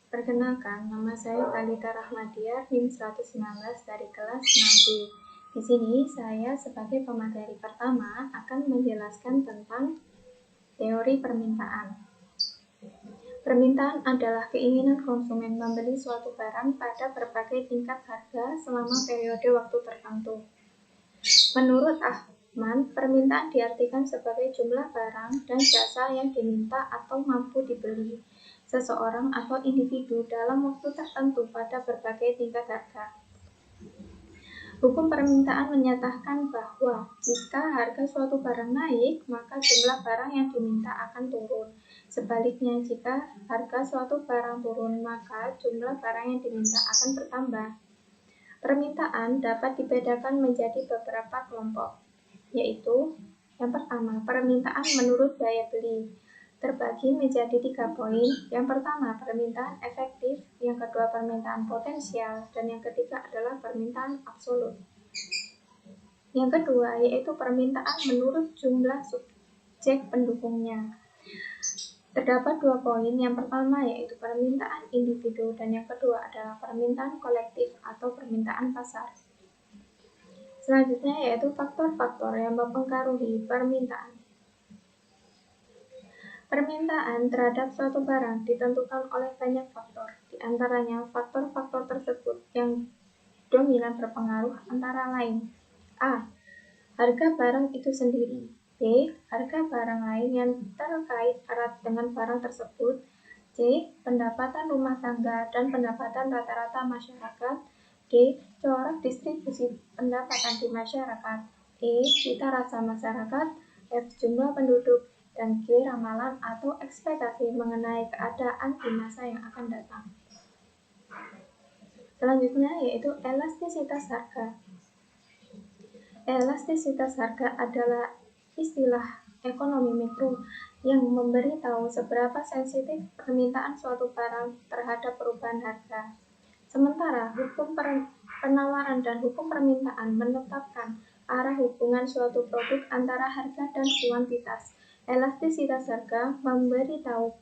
Perkenalkan, nama saya Talita Rahmadiar, NIM 119 dari kelas 6B. Di sini saya sebagai pemateri pertama akan menjelaskan tentang teori permintaan. Permintaan adalah keinginan konsumen membeli suatu barang pada berbagai tingkat harga selama periode waktu tertentu. Menurut Ahman, permintaan diartikan sebagai jumlah barang dan jasa yang diminta atau mampu dibeli seseorang atau individu dalam waktu tertentu pada berbagai tingkat harga. Hukum permintaan menyatakan bahwa jika harga suatu barang naik, maka jumlah barang yang diminta akan turun. Sebaliknya, jika harga suatu barang turun, maka jumlah barang yang diminta akan bertambah. Permintaan dapat dibedakan menjadi beberapa kelompok, yaitu yang pertama, permintaan menurut daya beli. Terbagi menjadi 3 poin. Yang pertama, permintaan efektif, yang kedua, permintaan potensial, dan yang ketiga adalah permintaan absolut. Yang kedua, yaitu permintaan menurut jumlah subjek pendukungnya. Terdapat 2 poin. Yang pertama yaitu permintaan individu, dan yang kedua adalah permintaan kolektif atau permintaan pasar. Selanjutnya yaitu faktor-faktor yang mempengaruhi permintaan. Permintaan terhadap suatu barang ditentukan oleh banyak faktor. Di antaranya, faktor-faktor tersebut yang dominan berpengaruh antara lain: A. Harga barang itu sendiri. B. Harga barang lain yang terkait erat dengan barang tersebut. C. Pendapatan rumah tangga dan pendapatan rata-rata masyarakat. D. Corak distribusi pendapatan di masyarakat. E. Cita rasa masyarakat. F. Jumlah penduduk. Dan G. Ramalan atau ekspektasi mengenai keadaan di masa yang akan datang. Selanjutnya yaitu elastisitas harga. Elastisitas harga adalah istilah ekonomi mikro yang memberitahu seberapa sensitif permintaan suatu barang terhadap perubahan harga. Sementara hukum penawaran dan hukum permintaan menetapkan arah hubungan suatu produk antara harga dan kuantitas. Elastisitas harga memberitahu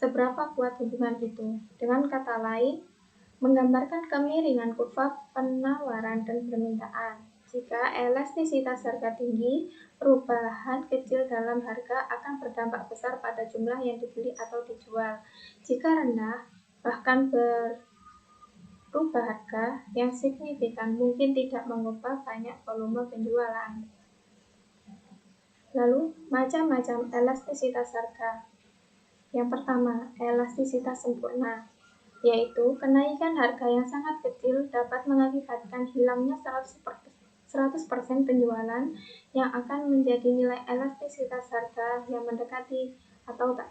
seberapa kuat hubungan itu. Dengan kata lain, menggambarkan kemiringan kurva penawaran dan permintaan. Jika elastisitas harga tinggi, perubahan kecil dalam harga akan berdampak besar pada jumlah yang dibeli atau dijual. Jika rendah, bahkan berubah harga yang signifikan mungkin tidak mengubah banyak volume penjualan. Lalu, macam-macam elastisitas harga. Yang pertama, elastisitas sempurna, yaitu kenaikan harga yang sangat kecil dapat mengakibatkan hilangnya 100% penjualan yang akan menjadi nilai elastisitas harga yang mendekati atau tak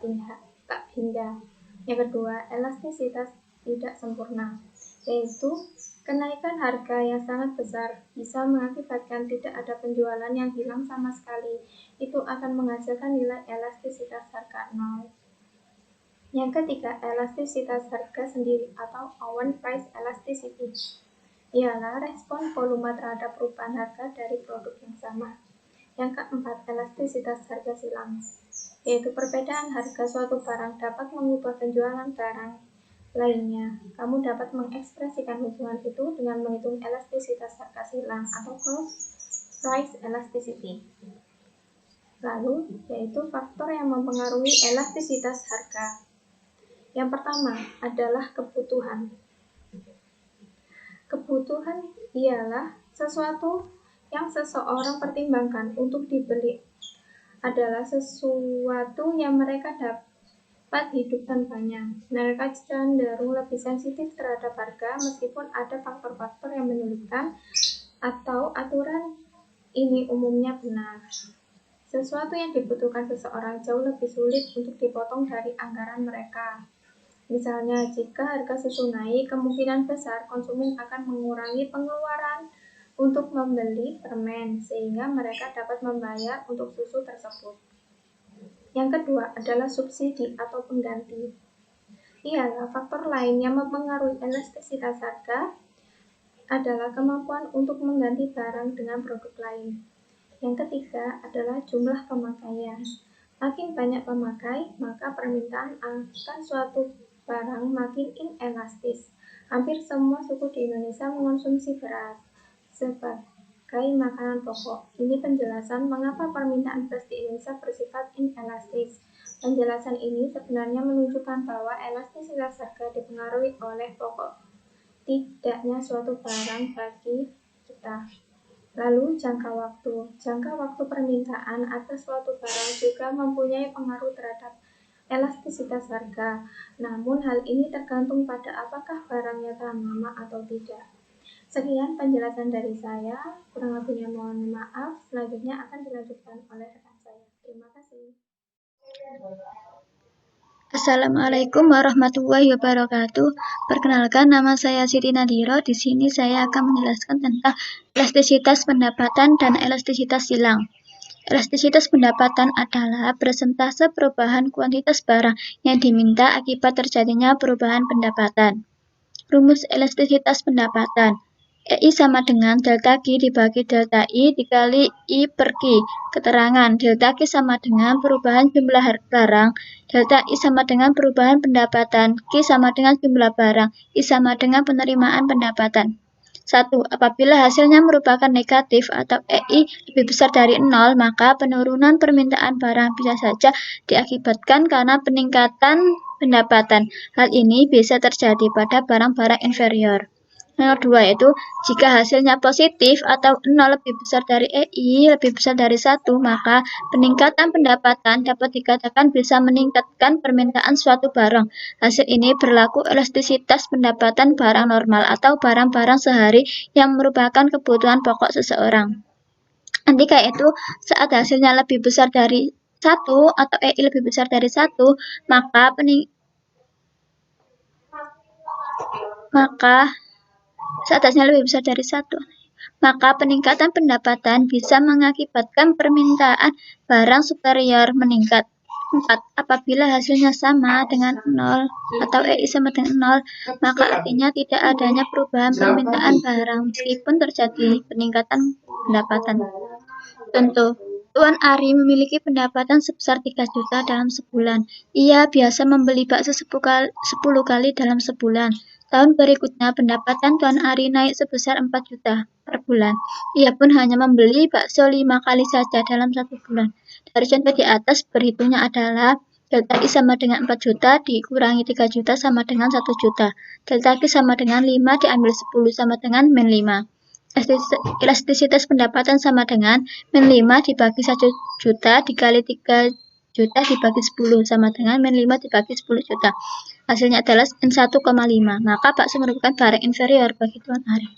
hingga. Yang kedua, elastisitas tidak sempurna, yaitu kenaikan harga yang sangat besar bisa mengakibatkan tidak ada penjualan yang hilang sama sekali. Itu akan menghasilkan nilai elastisitas harga 0. Yang ketiga, elastisitas harga sendiri atau own price elasticity ialah respon volume terhadap perubahan harga dari produk yang sama. Yang keempat, elastisitas harga silang, yaitu perbedaan harga suatu barang dapat mengubah penjualan barang lainnya. Kamu dapat mengekspresikan hubungan itu dengan menghitung elastisitas harga silang atau cross price elasticity. Lalu, yaitu faktor yang mempengaruhi elastisitas harga. Yang pertama adalah kebutuhan. Kebutuhan ialah sesuatu yang seseorang pertimbangkan untuk dibeli, adalah sesuatu yang mereka dapat hidup tanpanya. Mereka cenderung lebih sensitif terhadap harga meskipun ada faktor-faktor yang menyulitkan atau aturan ini umumnya benar. Sesuatu yang dibutuhkan seseorang jauh lebih sulit untuk dipotong dari anggaran mereka. Misalnya, jika harga susu naik, kemungkinan besar konsumen akan mengurangi pengeluaran untuk membeli permen, sehingga mereka dapat membayar untuk susu tersebut. Yang kedua adalah subsidi atau pengganti. Ialah faktor lain yang mempengaruhi elastisitas harga adalah kemampuan untuk mengganti barang dengan produk lain. Yang ketiga adalah jumlah pemakaian. Makin banyak pemakai, maka permintaan akan suatu barang makin inelastis. Hampir semua suku di Indonesia mengonsumsi beras sebagai makanan pokok. Ini penjelasan mengapa permintaan beras di Indonesia bersifat inelastis. Penjelasan ini sebenarnya menunjukkan bahwa elastisitas harga dipengaruhi oleh pokok tidaknya suatu barang bagi kita. Lalu jangka waktu. Jangka waktu permintaan atas suatu barang juga mempunyai pengaruh terhadap elastisitas harga. Namun hal ini tergantung pada apakah barangnya tahan lama atau tidak. Sekian penjelasan dari saya, kurang lebihnya mohon maaf. Selanjutnya akan dilanjutkan oleh rekan saya. Terima kasih. Assalamualaikum warahmatullahi wabarakatuh. Perkenalkan, nama saya Siti Nadhiro. Di sini saya akan menjelaskan tentang elastisitas pendapatan dan elastisitas silang. Elastisitas pendapatan adalah persentase perubahan kuantitas barang yang diminta akibat terjadinya perubahan pendapatan. Rumus elastisitas pendapatan. EI sama dengan delta Q dibagi delta I dikali I per Q. Keterangan, delta Q sama dengan perubahan jumlah barang, delta I sama dengan perubahan pendapatan, Q sama dengan jumlah barang, I sama dengan penerimaan pendapatan. 1. Apabila hasilnya merupakan negatif atau EI lebih besar dari 0, maka penurunan permintaan barang bisa saja diakibatkan karena peningkatan pendapatan. Hal ini bisa terjadi pada barang-barang inferior. Nomor 2 yaitu jika hasilnya positif atau 0 lebih besar dari EI lebih besar dari 1, maka peningkatan pendapatan dapat dikatakan bisa meningkatkan permintaan suatu barang. Hasil ini berlaku elastisitas pendapatan barang normal atau barang-barang sehari yang merupakan kebutuhan pokok seseorang. Ketika itu saat hasilnya lebih besar dari 1 atau EI lebih besar dari 1, maka peningkatan pendapatan bisa mengakibatkan permintaan barang superior meningkat. 4. Apabila hasilnya sama dengan 0 atau EI sama dengan 0, maka artinya tidak adanya perubahan permintaan barang meskipun terjadi peningkatan pendapatan. Contoh, Tuan Ari memiliki pendapatan sebesar 3 juta dalam sebulan. Ia biasa membeli bakso 10 kali dalam sebulan. Tahun berikutnya, pendapatan Tuan Ari naik sebesar 4 juta per bulan. Ia pun hanya membeli bakso 5 kali saja dalam 1 bulan. Dari contoh di atas, berhitungnya adalah delta I sama dengan 4 juta dikurangi 3 juta sama dengan 1 juta. Delta Q sama dengan 5 diambil 10 sama dengan min 5. Elastisitas pendapatan sama dengan min 5 dibagi 1 juta dikali 3 juta dibagi 10 sama dengan min 5 dibagi 10 juta. Hasilnya adalah N1,5. Maka bakso merupakan barang inferior bagi Tuan Ari.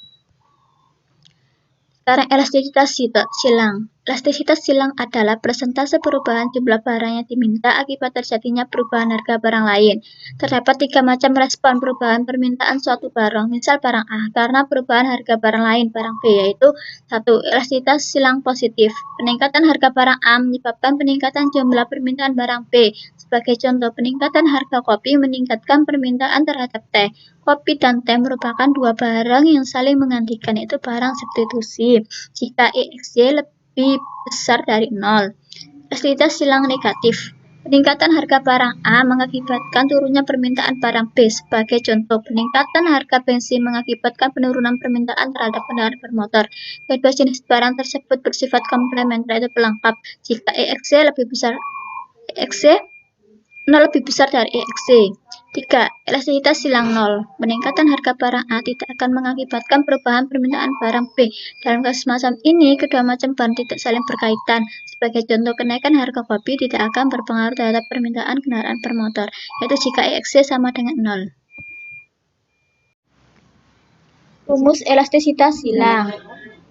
Sekarang elastisitas silang. Elastisitas silang adalah persentase perubahan jumlah barang yang diminta akibat terjadinya perubahan harga barang lain. Terdapat 3 macam respon perubahan permintaan suatu barang. Misal barang A karena perubahan harga barang lain, barang B, yaitu 1. Elastisitas silang positif. Peningkatan harga barang A menyebabkan peningkatan jumlah permintaan barang B. Sebagai contoh, peningkatan harga kopi meningkatkan permintaan terhadap teh. Kopi dan teh merupakan 2 barang yang saling menggantikan, yaitu barang substitusi. Jika EXY lebih besar dari 0. Elastisitas silang negatif. Peningkatan harga barang A mengakibatkan turunnya permintaan barang B. Sebagai contoh, peningkatan harga bensin mengakibatkan penurunan permintaan terhadap kendaraan bermotor. Kedua jenis barang tersebut bersifat komplementer, yaitu pelengkap. Jika EXY lebih besar 0 lebih besar dari EXY. 3. Elastisitas silang 0. Peningkatan harga barang A tidak akan mengakibatkan perubahan permintaan barang B. Dalam kasus semacam ini, kedua macam barang tidak saling berkaitan. Sebagai contoh, kenaikan harga kopi tidak akan berpengaruh terhadap permintaan kendaraan bermotor, yaitu jika EXY sama dengan 0. Rumus elastisitas silang.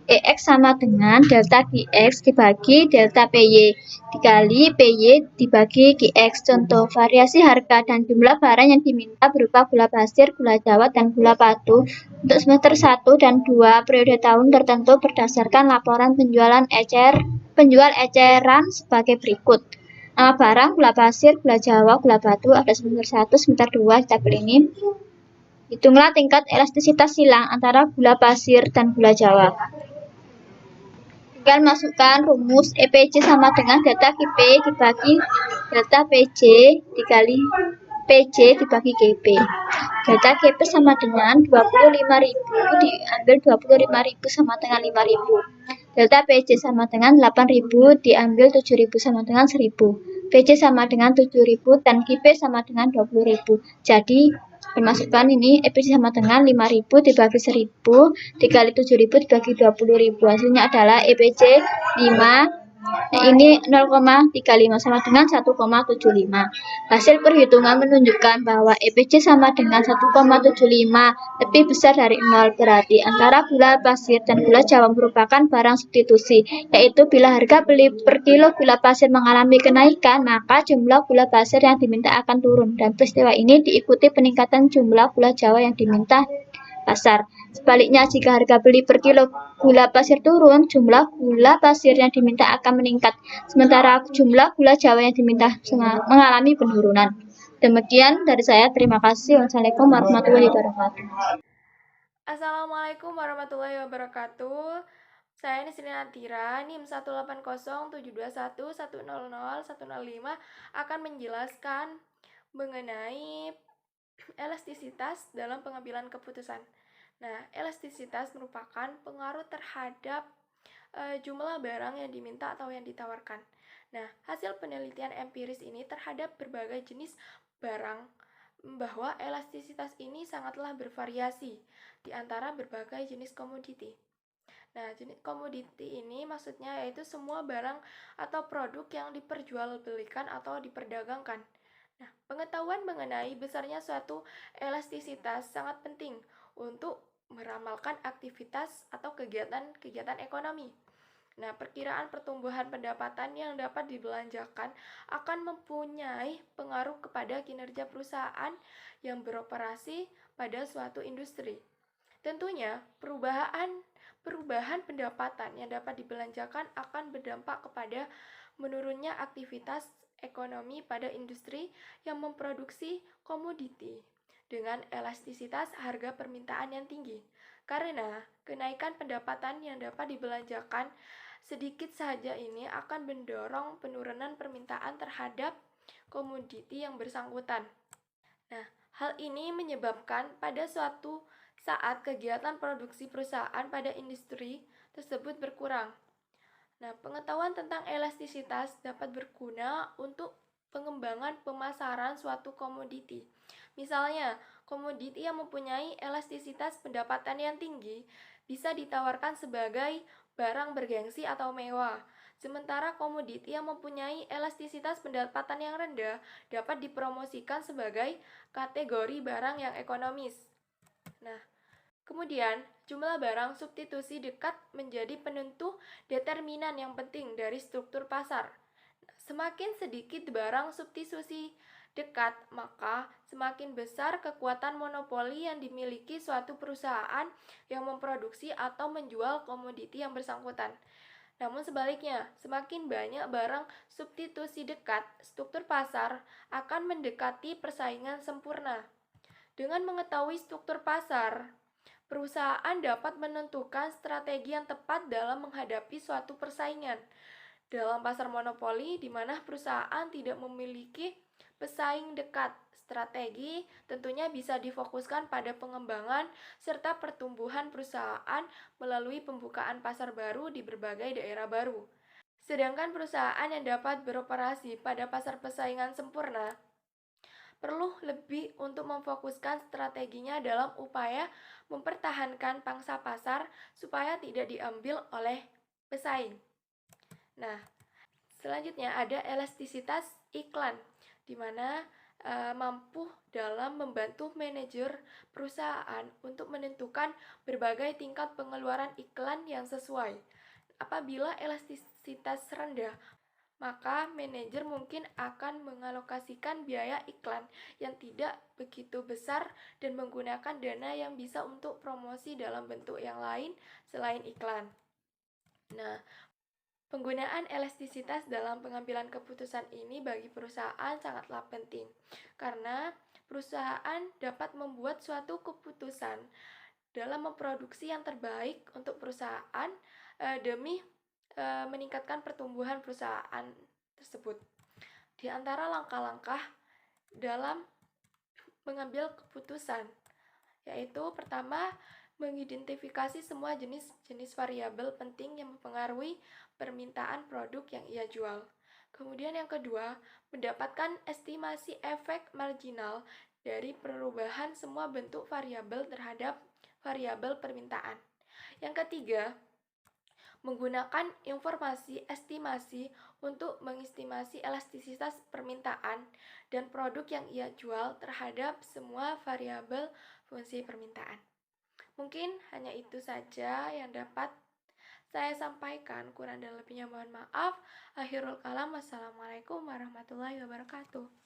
EX sama dengan delta QX dibagi delta PY dikali PY dibagi QX. Contoh, variasi harga dan jumlah barang yang diminta berupa gula pasir, gula jawa, dan gula batu untuk semester 1 dan 2 periode tahun tertentu berdasarkan laporan penjual eceran sebagai berikut. Nama barang, gula pasir, gula jawa, gula batu ada semester 1, semester 2 di tabel ini. Hitunglah tingkat elastisitas silang antara gula pasir dan gula jawa. Tinggal masukkan rumus EPJ sama dengan delta QP dibagi delta PJ dikali PJ dibagi GP. Delta GP sama dengan 25.000 diambil 25.000 sama dengan 5.000. Delta PJ sama dengan 8.000 diambil 7.000 sama dengan 1.000. PJ sama dengan 7.000 dan GP sama dengan 20.000. Jadi dimasukkan ini PJ sama dengan 5.000 dibagi 1.000 dikali 7.000 dibagi 20.000. Hasilnya adalah EPJ 5. Nah, ini 0,35 sama dengan 1,75. Hasil perhitungan menunjukkan bahwa EPJ sama dengan 1,75 lebih besar dari 0. Berarti antara gula pasir dan gula jawa merupakan barang substitusi, yaitu bila harga beli per kilo gula pasir mengalami kenaikan, maka jumlah gula pasir yang diminta akan turun. Dan peristiwa ini diikuti peningkatan jumlah gula jawa yang diminta pasar. Sebaliknya, jika harga beli per kilo gula pasir turun, jumlah gula pasir yang diminta akan meningkat, sementara jumlah gula jawa yang diminta mengalami penurunan. Demikian dari saya, terima kasih. Wassalamualaikum warahmatullahi wabarakatuh. Assalamualaikum warahmatullahi wabarakatuh. Saya Nisrin Atira, NIM 1807221001005 akan menjelaskan mengenai elastisitas dalam pengambilan keputusan. Nah, elastisitas merupakan pengaruh terhadap jumlah barang yang diminta atau yang ditawarkan. Nah, hasil penelitian empiris ini terhadap berbagai jenis barang bahwa elastisitas ini sangatlah bervariasi di antara berbagai jenis komoditi. Nah, jenis komoditi ini maksudnya yaitu semua barang atau produk yang diperjualbelikan atau diperdagangkan. Nah, pengetahuan mengenai besarnya suatu elastisitas sangat penting untuk meramalkan aktivitas atau kegiatan ekonomi. Nah, perkiraan pertumbuhan pendapatan yang dapat dibelanjakan akan mempunyai pengaruh kepada kinerja perusahaan yang beroperasi pada suatu industri. Tentunya, perubahan pendapatan yang dapat dibelanjakan akan berdampak kepada menurunnya aktivitas ekonomi pada industri yang memproduksi komoditi dengan elastisitas harga permintaan yang tinggi. Karena kenaikan pendapatan yang dapat dibelanjakan sedikit saja ini akan mendorong penurunan permintaan terhadap komoditi yang bersangkutan. Nah, hal ini menyebabkan pada suatu saat kegiatan produksi perusahaan pada industri tersebut berkurang. Nah, pengetahuan tentang elastisitas dapat berguna untuk pengembangan pemasaran suatu komoditi. Misalnya, komoditi yang mempunyai elastisitas pendapatan yang tinggi bisa ditawarkan sebagai barang bergengsi atau mewah. Sementara komoditi yang mempunyai elastisitas pendapatan yang rendah dapat dipromosikan sebagai kategori barang yang ekonomis. Nah, kemudian, jumlah barang substitusi dekat menjadi penentu determinan yang penting dari struktur pasar. Semakin sedikit barang substitusi dekat, maka semakin besar kekuatan monopoli yang dimiliki suatu perusahaan yang memproduksi atau menjual komoditi yang bersangkutan. Namun sebaliknya, semakin banyak barang substitusi dekat, struktur pasar akan mendekati persaingan sempurna. Dengan mengetahui struktur pasar, perusahaan dapat menentukan strategi yang tepat dalam menghadapi suatu persaingan. Dalam pasar monopoli, di mana perusahaan tidak memiliki pesaing dekat, strategi tentunya bisa difokuskan pada pengembangan serta pertumbuhan perusahaan melalui pembukaan pasar baru di berbagai daerah baru. Sedangkan perusahaan yang dapat beroperasi pada pasar persaingan sempurna perlu lebih untuk memfokuskan strateginya dalam upaya mempertahankan pangsa pasar supaya tidak diambil oleh pesaing. Nah, selanjutnya ada elastisitas iklan, di mana mampu dalam membantu manajer perusahaan untuk menentukan berbagai tingkat pengeluaran iklan yang sesuai. Apabila elastisitas rendah, maka manajer mungkin akan mengalokasikan biaya iklan yang tidak begitu besar dan menggunakan dana yang bisa untuk promosi dalam bentuk yang lain selain iklan. Nah, penggunaan elastisitas dalam pengambilan keputusan ini bagi perusahaan sangatlah penting, karena perusahaan dapat membuat suatu keputusan dalam memproduksi yang terbaik untuk perusahaan demi meningkatkan pertumbuhan perusahaan tersebut. Di antara langkah-langkah dalam mengambil keputusan, yaitu pertama, mengidentifikasi semua jenis-jenis variabel penting yang mempengaruhi permintaan produk yang ia jual. Kemudian yang kedua, mendapatkan estimasi efek marginal dari perubahan semua bentuk variabel terhadap variabel permintaan. Yang ketiga, menggunakan informasi estimasi untuk mengestimasi elastisitas permintaan dan produk yang ia jual terhadap semua variabel fungsi permintaan. Mungkin hanya itu saja yang dapat saya sampaikan, kurang dan lebihnya mohon maaf. Akhirul kalam, wassalamualaikum warahmatullahi wabarakatuh.